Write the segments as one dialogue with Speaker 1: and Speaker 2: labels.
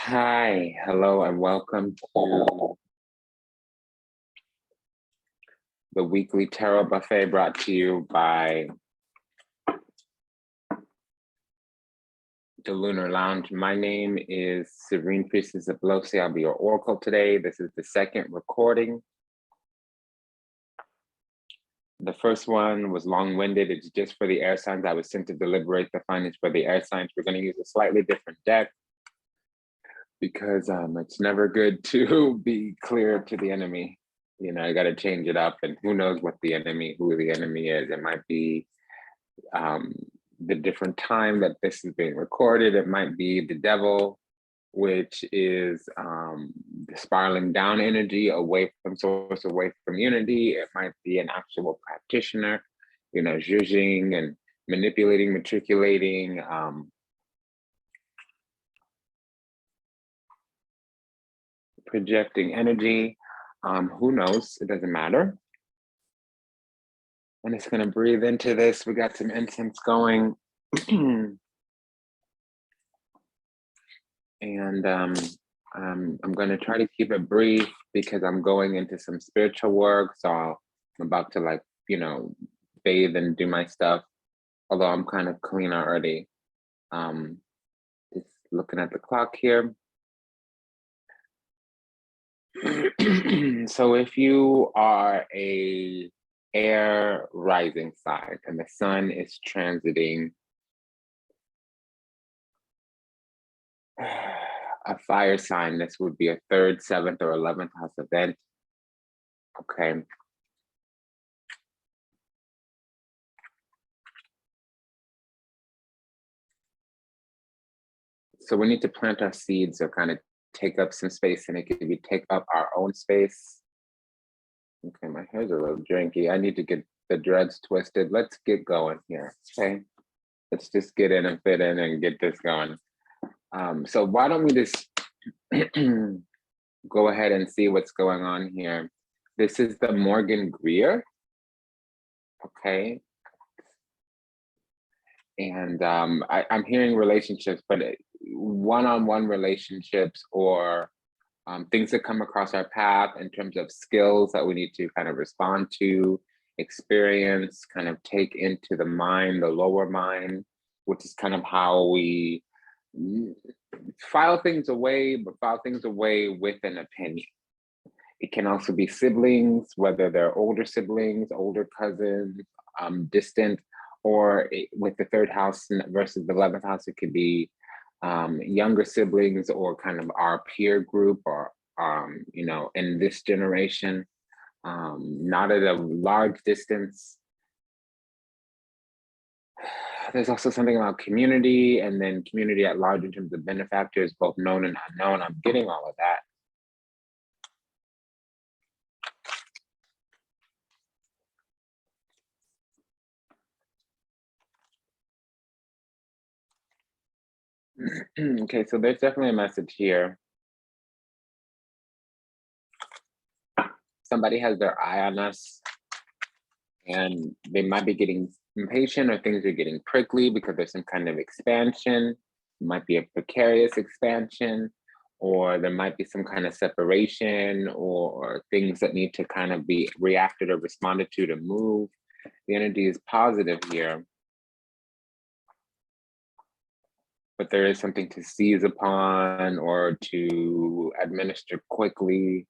Speaker 1: Hi, hello, and welcome to the weekly tarot buffet brought to you by the Lunar Lounge. My name is Serene Priestess of Abundance. I'll be your oracle today. This is the second recording. The first one was long-winded. It's just for the air signs. I was sent to deliberate the findings for the air signs. We're going to use a slightly different deck because it's never good to be clear to the enemy. You know, I got to change it up, and who knows who the enemy is. It might be the different time that this is being recorded. It might be the devil, which is the spiraling down energy away from source, away from unity. It might be an actual practitioner, you know, zhuzhing and manipulating, matriculating, projecting energy. Who knows? It doesn't matter. I'm just going to breathe into this. We got some incense going. And I'm going to try to keep it brief because I'm going into some spiritual work. So I'm about to, like, you know, bathe and do my stuff. Although I'm kind of clean already. Just looking at the clock here. So if you are a air rising sign and the sun is transiting a fire sign, this would be a 3rd, 7th, or 11th house event. Okay. So we need to plant our seeds or kind of take up some space, and it could be take up our own space. Okay, my hair's a little drinky. I need to get the dreads twisted. Let's get going here. Okay. Let's just get in and fit in and get this going. So why don't we just go ahead and see what's going on here. This is the Morgan Greer. Okay. And I'm hearing relationships, but one-on-one relationships or things that come across our path in terms of skills that we need to kind of respond to, experience, kind of take into the mind, the lower mind, which is kind of how we file things away, but file things away with an opinion. It can also be siblings, whether they're older siblings, older cousins, distant, or with the 3rd house versus the 11th house, it could be younger siblings or kind of our peer group or, you know, in this generation, not at a large distance. There's also something about community, and then community at large in terms of benefactors, both known and unknown. I'm getting all of that. Okay, so there's definitely a message here. Somebody has their eye on us, and they might be getting impatient, or things are getting prickly because there's some kind of expansion. It might be a precarious expansion, or there might be some kind of separation, or things that need to kind of be reacted or responded to move. The energy is positive here. But there is something to seize upon or to administer quickly.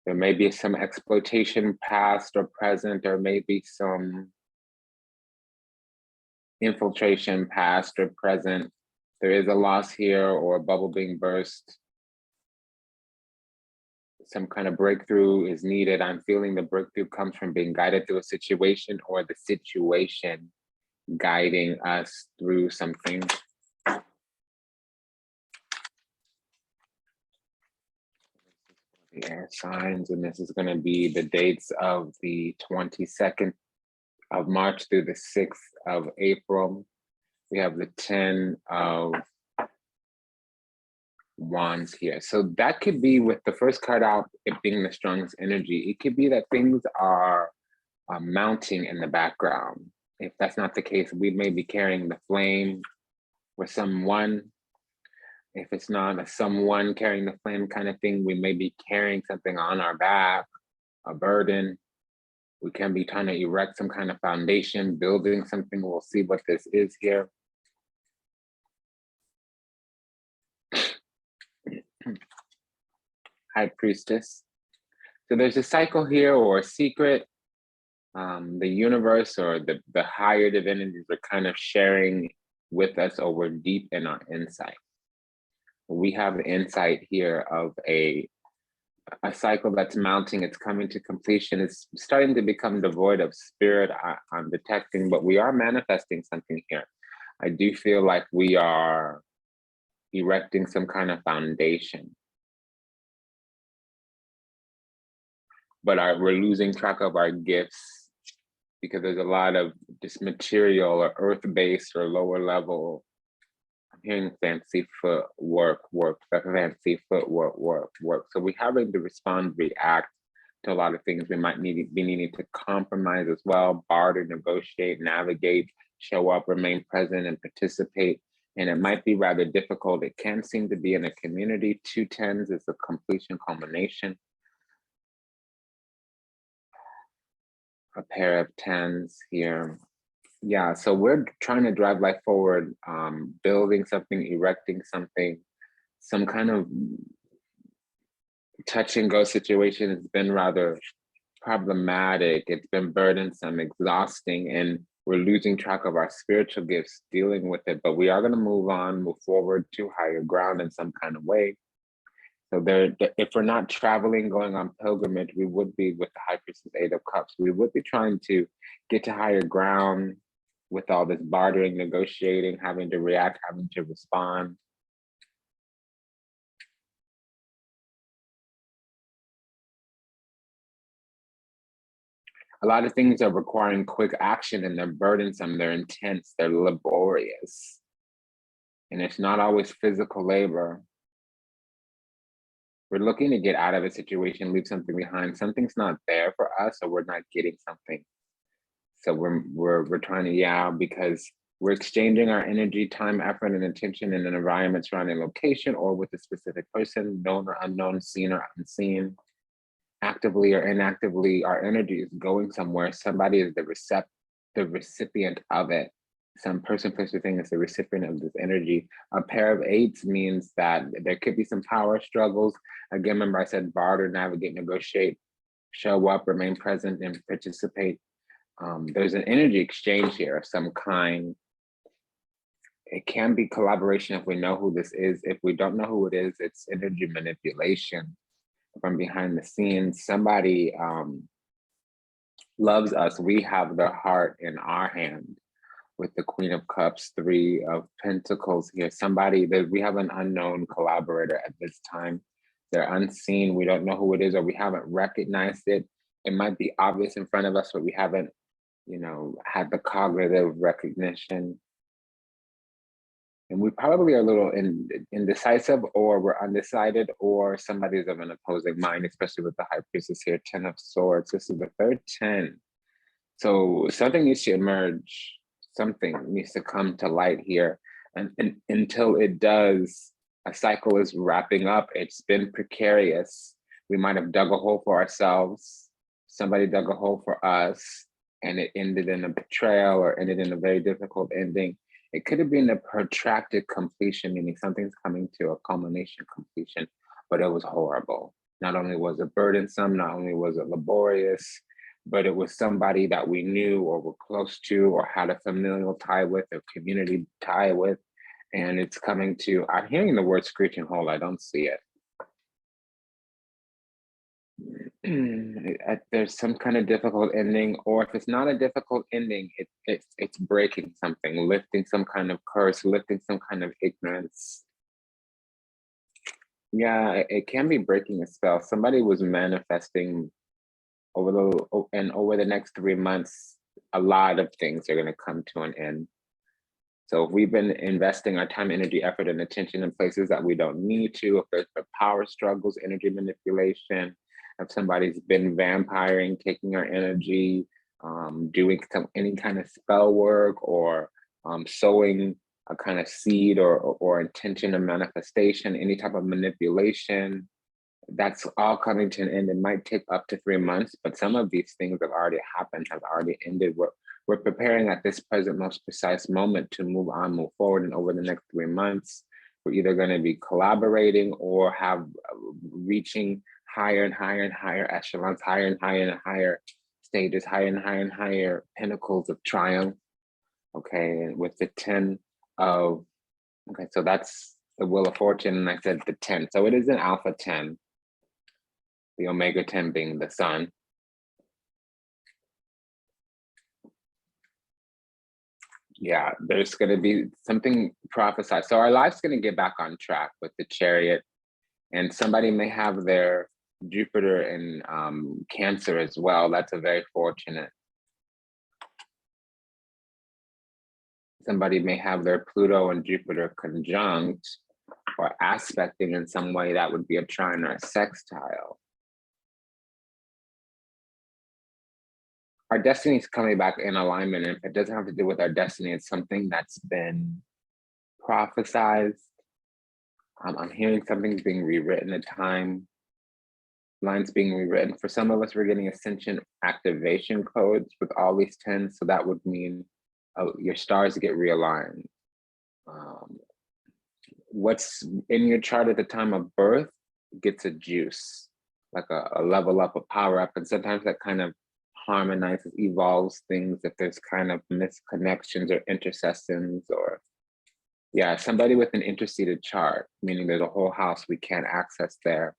Speaker 1: There may be some exploitation past or present. There may be some infiltration past or present. There is a loss here or a bubble being burst. Some kind of breakthrough is needed. I'm feeling the breakthrough comes from being guided through a situation or the situation guiding us through something. The air signs, and this is going to be the dates of the 22nd of March through the 6th of April. We have the 10 of Wands here. So that could be, with the first card out, it being the strongest energy, it could be that things are mounting in the background. If that's not the case, we may be carrying the flame with someone. If it's not a someone carrying the flame kind of thing, we may be carrying something on our back, a burden. We can be trying to erect some kind of foundation, building something. We'll see what this is here. High Priestess. So there's a cycle here or a secret. The universe or the higher divinities are kind of sharing with us, or we're deep in our insight. We have insight here of a cycle that's mounting, it's coming to completion, it's starting to become devoid of spirit, I'm detecting, but we are manifesting something here. I do feel like we are erecting some kind of foundation. But we're losing track of our gifts because there's a lot of this material or earth-based or lower level. I'm hearing fancy footwork, fancy footwork, work. So we're having to respond, react to a lot of things. We might be needing to compromise as well, barter, negotiate, navigate, show up, remain present, and participate. And it might be rather difficult. It can seem to be in a community. 2 10s is a completion culmination. A pair of 10s here. Yeah, so we're trying to drive life forward, building something, erecting something, some kind of touch and go situation has been rather problematic. It's been burdensome, exhausting, and we're losing track of our spiritual gifts dealing with it, but we are going to move on, move forward to higher ground in some kind of way. So if we're not traveling, going on pilgrimage, we would be with the High Priestess 8 of Cups. We would be trying to get to higher ground with all this bartering, negotiating, having to react, having to respond. A lot of things are requiring quick action and they're burdensome, they're intense, they're laborious. And it's not always physical labor. We're looking to get out of a situation, leave something behind. Something's not there for us, or we're not getting something. So we're trying to, because we're exchanging our energy, time, effort, and attention in an environment surrounding location or with a specific person, known or unknown, seen or unseen. Actively or inactively, our energy is going somewhere. Somebody is the recipient of it. Some person, place, or thing is the recipient of this energy. A pair of 8s means that there could be some power struggles. Again, remember I said barter, navigate, negotiate, show up, remain present, and participate. There's an energy exchange here of some kind. It can be collaboration if we know who this is. If we don't know who it is, it's energy manipulation from behind the scenes. Somebody loves us. We have their heart in our hand with the Queen of Cups, 3 of Pentacles here. Somebody that we have an unknown collaborator at this time. They're unseen. We don't know who it is, or we haven't recognized it. It might be obvious in front of us, but we haven't, had the cognitive recognition. And we probably are a little indecisive, or we're undecided, or somebody's of an opposing mind, especially with the High Priestess here, 10 of Swords. This is the third 10. So something needs to emerge. Something needs to come to light here. And until it does, a cycle is wrapping up. It's been precarious. We might have dug a hole for ourselves. Somebody dug a hole for us, and it ended in a betrayal or ended in a very difficult ending. It could have been a protracted completion, meaning something's coming to a culmination completion, but it was horrible. Not only was it burdensome, not only was it laborious, but it was somebody that we knew or were close to or had a familial tie with, a community tie with. And it's coming to, I'm hearing the word screeching hole, I don't see it. There's some kind of difficult ending, or if it's not a difficult ending, it's breaking something, lifting some kind of curse, lifting some kind of ignorance. Yeah, it can be breaking a spell. Somebody was manifesting over the next 3 months, a lot of things are going to come to an end. So if we've been investing our time, energy, effort, and attention in places that we don't need to, if there's been power struggles, energy manipulation, if somebody's been vampiring, taking our energy, doing any kind of spell work, or sowing a kind of seed or intention of manifestation, any type of manipulation, that's all coming to an end. It might take up to 3 months, but some of these things have already happened, have already ended. We're preparing at this present, most precise moment to move on, move forward. And over the next 3 months, we're either going to be collaborating or have reaching higher and higher and higher echelons, higher and higher and higher stages, higher and higher and higher pinnacles of triumph. Okay, and with the 10 of, okay, so that's the Wheel of Fortune, and I said the 10. So it is an Alpha 10, the Omega 10 being the Sun. Yeah, there's going to be something prophesied. So our life's going to get back on track with the Chariot, and somebody may have their Jupiter in Cancer as well. That's a very fortunate. Somebody may have their Pluto and Jupiter conjunct or aspecting in some way. That would be a trine or a sextile. Our destiny is coming back in alignment. And if it doesn't have to do with our destiny, it's something that's been prophesized. I'm hearing something's being rewritten, a timelines being rewritten. For some of us, we're getting Ascension activation codes with all these 10s. So that would mean your stars get realigned. What's in your chart at the time of birth gets a juice, like a level up, a power up. And sometimes that kind of harmonizes, evolves things if there's kind of misconnections or intercessions, or yeah, somebody with an interseated chart, meaning there's a whole house we can't access there.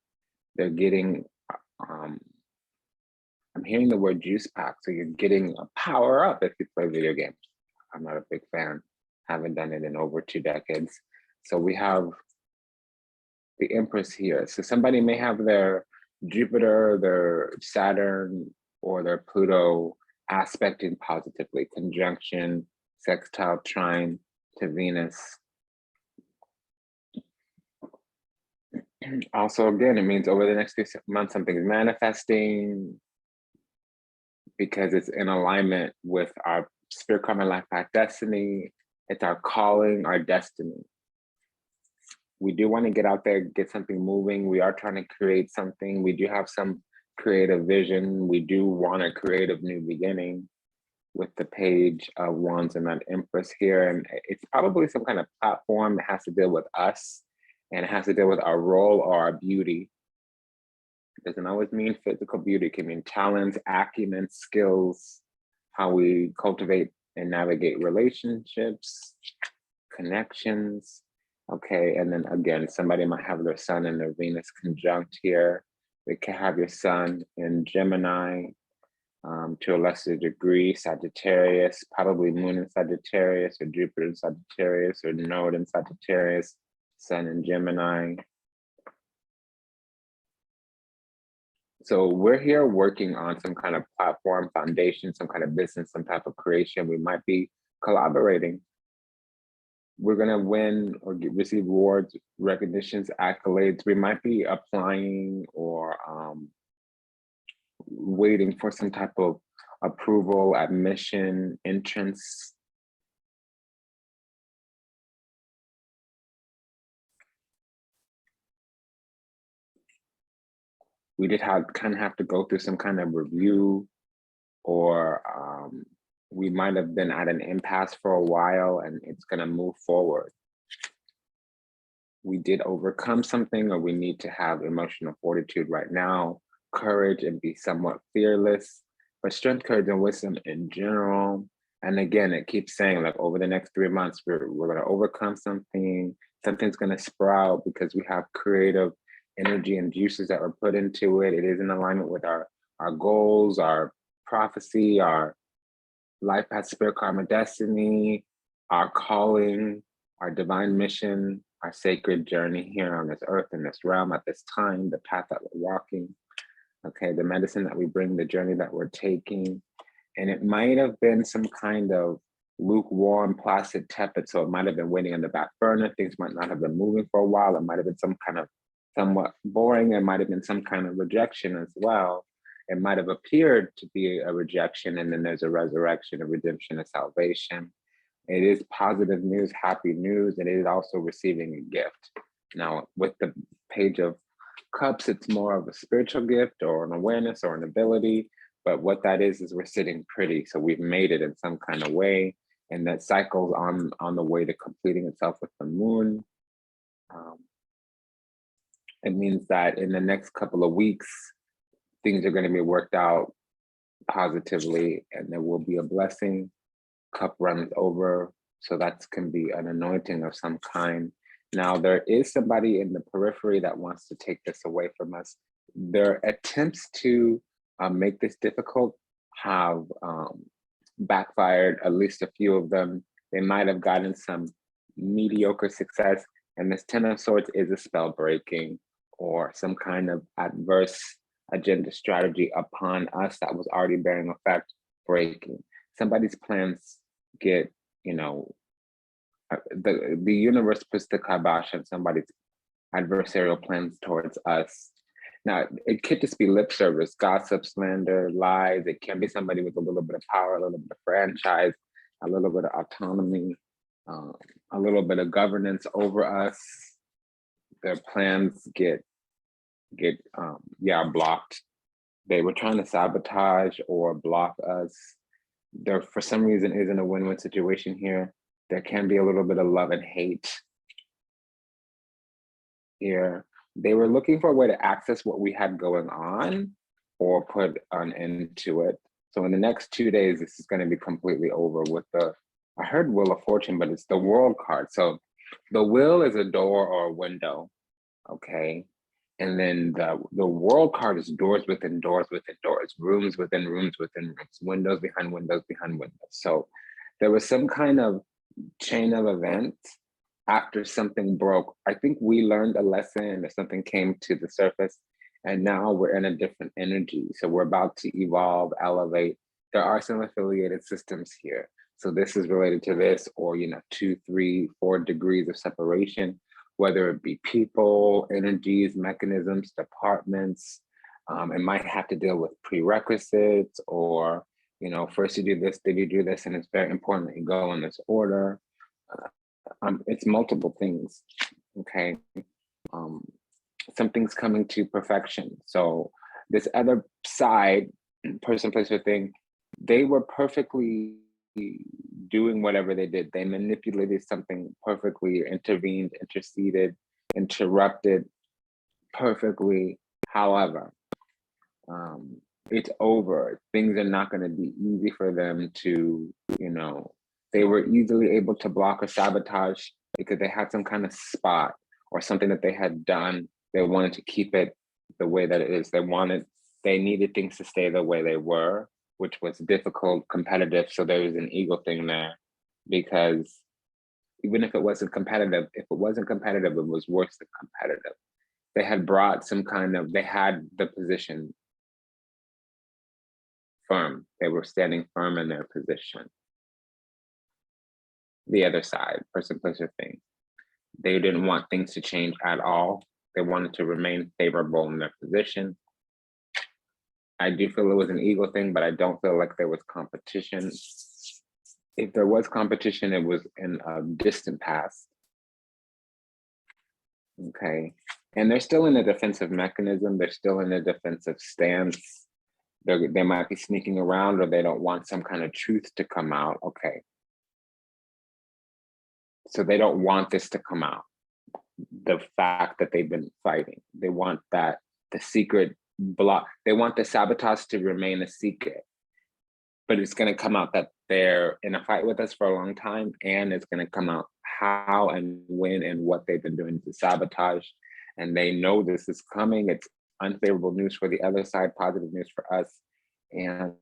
Speaker 1: They're getting, I'm hearing the word juice pack. So you're getting a power up if you play video games. I'm not a big fan, haven't done it in over 2 decades. So we have the Empress here. So somebody may have their Jupiter, their Saturn, or their Pluto aspecting positively, conjunction, sextile, trine to Venus. Also, again, it means over the next few months, something is manifesting because it's in alignment with our spirit, karma, life path, destiny. It's our calling, our destiny. We do want to get out there, get something moving. We are trying to create something. We do have some creative vision. We do want a creative new beginning with the Page of Wands and that Empress here. And it's probably some kind of platform that has to deal with us, and it has to deal with our role or our beauty. It doesn't always mean physical beauty. It can mean talents, acumen, skills, how we cultivate and navigate relationships, connections. Okay, and then again, somebody might have their Sun and their Venus conjunct here. They can have your Sun in Gemini, to a lesser degree, Sagittarius, probably Moon in Sagittarius, or Jupiter in Sagittarius, or Node in Sagittarius, Sun in Gemini. So we're here working on some kind of platform, foundation, some kind of business, some type of creation. We might be collaborating. We're gonna win or receive awards, recognitions, accolades. We might be applying or waiting for some type of approval, admission, entrance. We did have to go through some kind of review, or we might have been at an impasse for a while and it's gonna move forward. We did overcome something, or we need to have emotional fortitude right now, courage, and be somewhat fearless, but strength, courage, and wisdom in general. And again, it keeps saying, like, over the next 3 months, we're gonna overcome something, something's gonna sprout because we have creative energy and juices that were put into it. It is in alignment with our goals, our prophecy, our life path, spirit, karma, destiny, our calling, our divine mission, our sacred journey here on this earth, in this realm, at this time, the path that we're walking, okay, the medicine that we bring, the journey that we're taking. And it might have been some kind of lukewarm, placid, tepid, so it might have been waiting on the back burner. Things might not have been moving for a while. It might have been some kind of somewhat boring. It might have been some kind of rejection as well. It might have appeared to be a rejection, and then there's a resurrection, a redemption, a salvation. It is positive news, happy news, and it is also receiving a gift. Now, with the Page of Cups, it's more of a spiritual gift or an awareness or an ability. But what that is we're sitting pretty. So we've made it in some kind of way. And that cycle's on the way to completing itself with the moon. It means that in the next couple of weeks, things are going to be worked out positively and there will be a blessing. Cup runs over. So that can be an anointing of some kind. Now, there is somebody in the periphery that wants to take this away from us. Their attempts to make this difficult have backfired, at least a few of them. They might have gotten some mediocre success. And this Ten of Swords is a spell breaking or some kind of adverse agenda strategy upon us that was already bearing effect, breaking. Somebody's plans get, the universe puts the kibosh on somebody's adversarial plans towards us. Now, it could just be lip service, gossip, slander, lies. It can be somebody with a little bit of power, a little bit of franchise, a little bit of autonomy, a little bit of governance over us. Their plans get blocked. They were trying to sabotage or block us. There, for some reason, isn't a win-win situation here. There can be a little bit of love and hate here. They were looking for a way to access what we had going on or put an end to it. So in the next 2 days, this is going to be completely over with I heard Wheel of Fortune, but it's the World card. So the wheel is a door or a window, okay? And then the World card is doors within doors within doors, rooms within rooms within rooms, windows behind windows behind windows. So there was some kind of chain of events after something broke. I think we learned a lesson or something came to the surface and now we're in a different energy. So we're about to evolve, elevate. There are some affiliated systems here. So this is related to this or, 2, 3, 4 degrees of separation, whether it be people, energies, mechanisms, departments. It might have to deal with prerequisites or, first you do this, then you do this, and it's very important that you go in this order. It's multiple things, okay? Something's coming to perfection. So this other side, person, place, or thing, they were perfectly doing whatever they did. They manipulated something perfectly, intervened, interceded, interrupted perfectly. However, it's over. Things are not going to be easy for them to, they were easily able to block or sabotage because they had some kind of spot or something that they had done. They wanted to keep it the way that it is. They needed things to stay the way they were, which was difficult, competitive. So there was an ego thing there because even if it wasn't competitive, it was worse than competitive. They had brought they had the position firm. They were standing firm in their position. The other side, person, place, or thing. They didn't want things to change at all. They wanted to remain favorable in their position. I do feel it was an ego thing, but I don't feel like there was competition. If there was competition, it was in a distant past. Okay. And they're still in a defensive mechanism. They're still in a defensive stance. They might be sneaking around or they don't want some kind of truth to come out. Okay. So they don't want this to come out. The fact that they've been fighting. They want the secret block. They want the sabotage to remain a secret. But it's going to come out that they're in a fight with us for a long time, and it's going to come out how and when and what they've been doing to sabotage. And they know this is coming. It's unfavorable news for the other side, positive news for us. And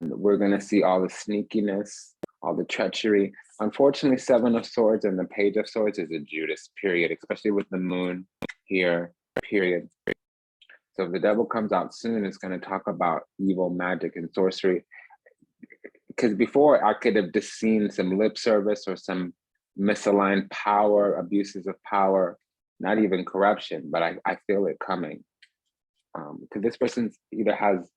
Speaker 1: we're going to see all the sneakiness, all the treachery. Unfortunately, Seven of Swords and the Page of Swords is a Judas, period, especially with the moon here, period. So if the devil comes out soon, it's going to talk about evil, magic, and sorcery. Because before I could have just seen some lip service or some misaligned power, abuses of power, not even corruption, but I feel it coming. Because this person either has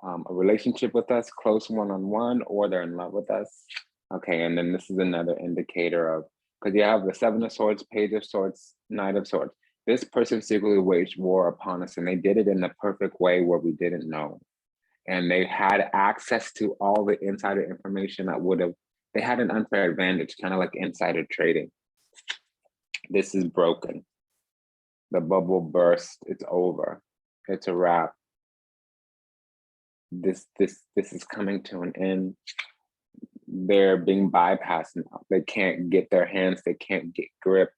Speaker 1: a relationship with us, close one-on-one, or they're in love with us. Okay, and then this is another indicator of, because you have the Seven of Swords, Page of Swords, Knight of Swords. This person secretly waged war upon us, and they did it in the perfect way where we didn't know. And they had access to all the insider information that would have, they had an unfair advantage, kind of like insider trading. This is broken. The bubble burst, it's over. It's a wrap. This is coming to an end. They're being bypassed now. They can't get their hands, they can't get grip.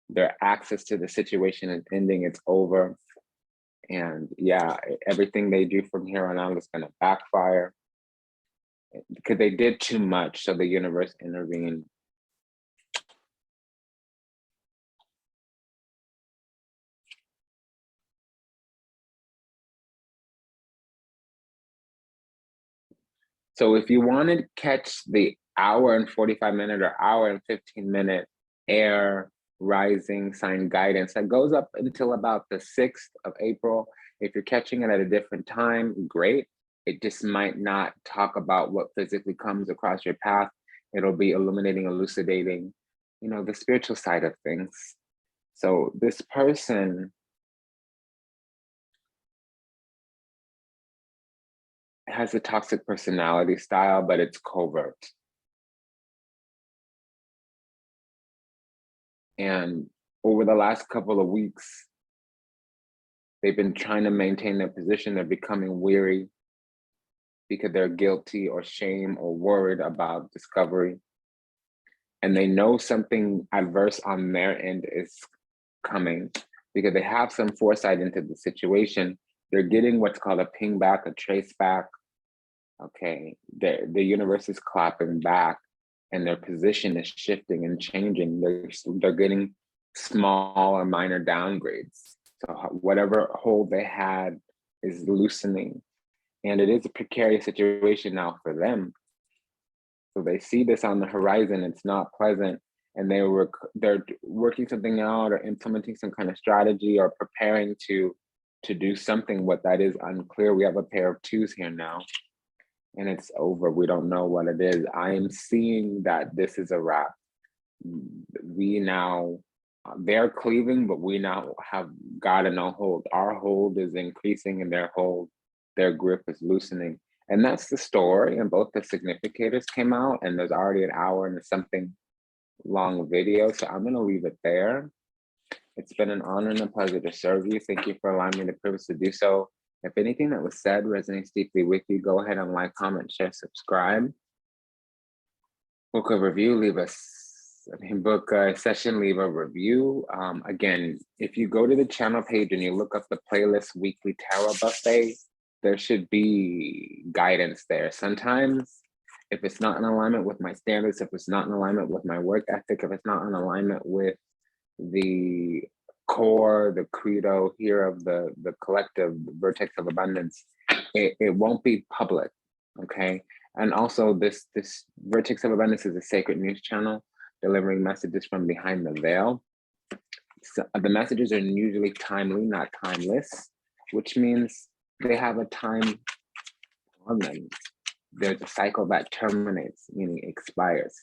Speaker 1: Their access to the situation is ending, it's over. And yeah, everything they do from here on out is gonna backfire because they did too much, so the universe intervened. So if you want to catch the hour and 45 minute or hour and 15-minute air rising sign guidance that goes up until about the 6th of April, if you're catching it at a different time, great. It just might not talk about what physically comes across your path. It'll be illuminating, elucidating, you know, the spiritual side of things. So this person has a toxic personality style, but it's covert. And over the last couple of weeks, they've been trying to maintain their position. They're becoming weary because they're guilty or shame or worried about discovery. And they know something adverse on their end is coming because they have some foresight into the situation. They're getting what's called a ping back, a trace back. Okay, the universe is clapping back and their position is shifting and changing. They're getting small or minor downgrades. So whatever hold they had is loosening. And it is a precarious situation now for them. So they see this on the horizon, it's not pleasant. And they're working something out or implementing some kind of strategy or preparing to do something. What that is unclear. We have a pair of twos here now. And it's over. We don't know what it is. I am seeing that this is a wrap. We now, they're cleaving, but we now have gotten a hold. Our hold is increasing and their grip is loosening. And that's the story. And both the significators came out and there's already an hour and something long video. So I'm gonna leave it there. It's been an honor and a pleasure to serve you. Thank you for allowing me the privilege to do so. If anything that was said resonates deeply with you, go ahead and like, comment, share, subscribe. Book a review, book a session, leave a review. Again, if you go to the channel page and you look up the playlist Weekly Tarot Buffet, there should be guidance there. Sometimes, if it's not in alignment with my standards, if it's not in alignment with my work ethic, if it's not in alignment with the core, the credo here of the collective Vertex of Abundance, it won't be public, okay? And also this Vertex of Abundance is a sacred news channel delivering messages from behind the veil. So the messages are usually timely, not timeless, which means they have a time on them. There's a cycle that terminates, meaning expires.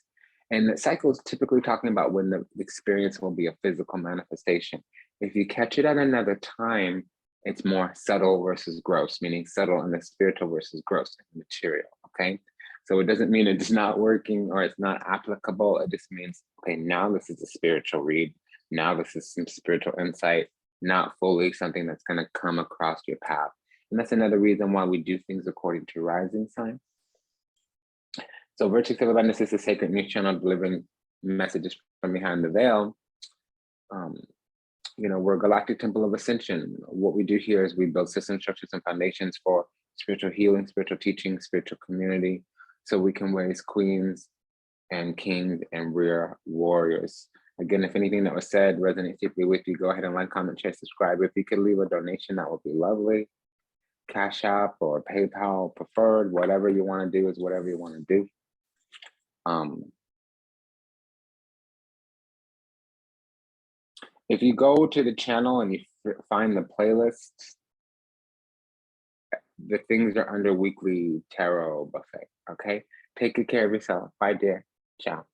Speaker 1: And the cycle is typically talking about when the experience will be a physical manifestation. If you catch it at another time, it's more subtle versus gross, meaning subtle in the spiritual versus gross in the material, okay? So it doesn't mean it's not working or it's not applicable. It just means, okay, now this is a spiritual read. Now this is some spiritual insight, not fully something that's gonna come across your path. And that's another reason why we do things according to rising sign. So Vertex of Abundance is a sacred news channel delivering messages from behind the veil. You know, we're a Galactic Temple of Ascension. What we do here is we build systems, structures, and foundations for spiritual healing, spiritual teaching, spiritual community, so we can raise queens and kings and rear warriors. Again, if anything that was said resonates deeply with you, go ahead and like, comment, share, subscribe. If you could leave a donation, that would be lovely. Cash App or PayPal preferred, whatever you want to do is whatever you want to do. If you go to the channel and you find the playlists, the things are under Weekly Tarot Buffet, okay? Take good care of yourself. Bye, dear. Ciao.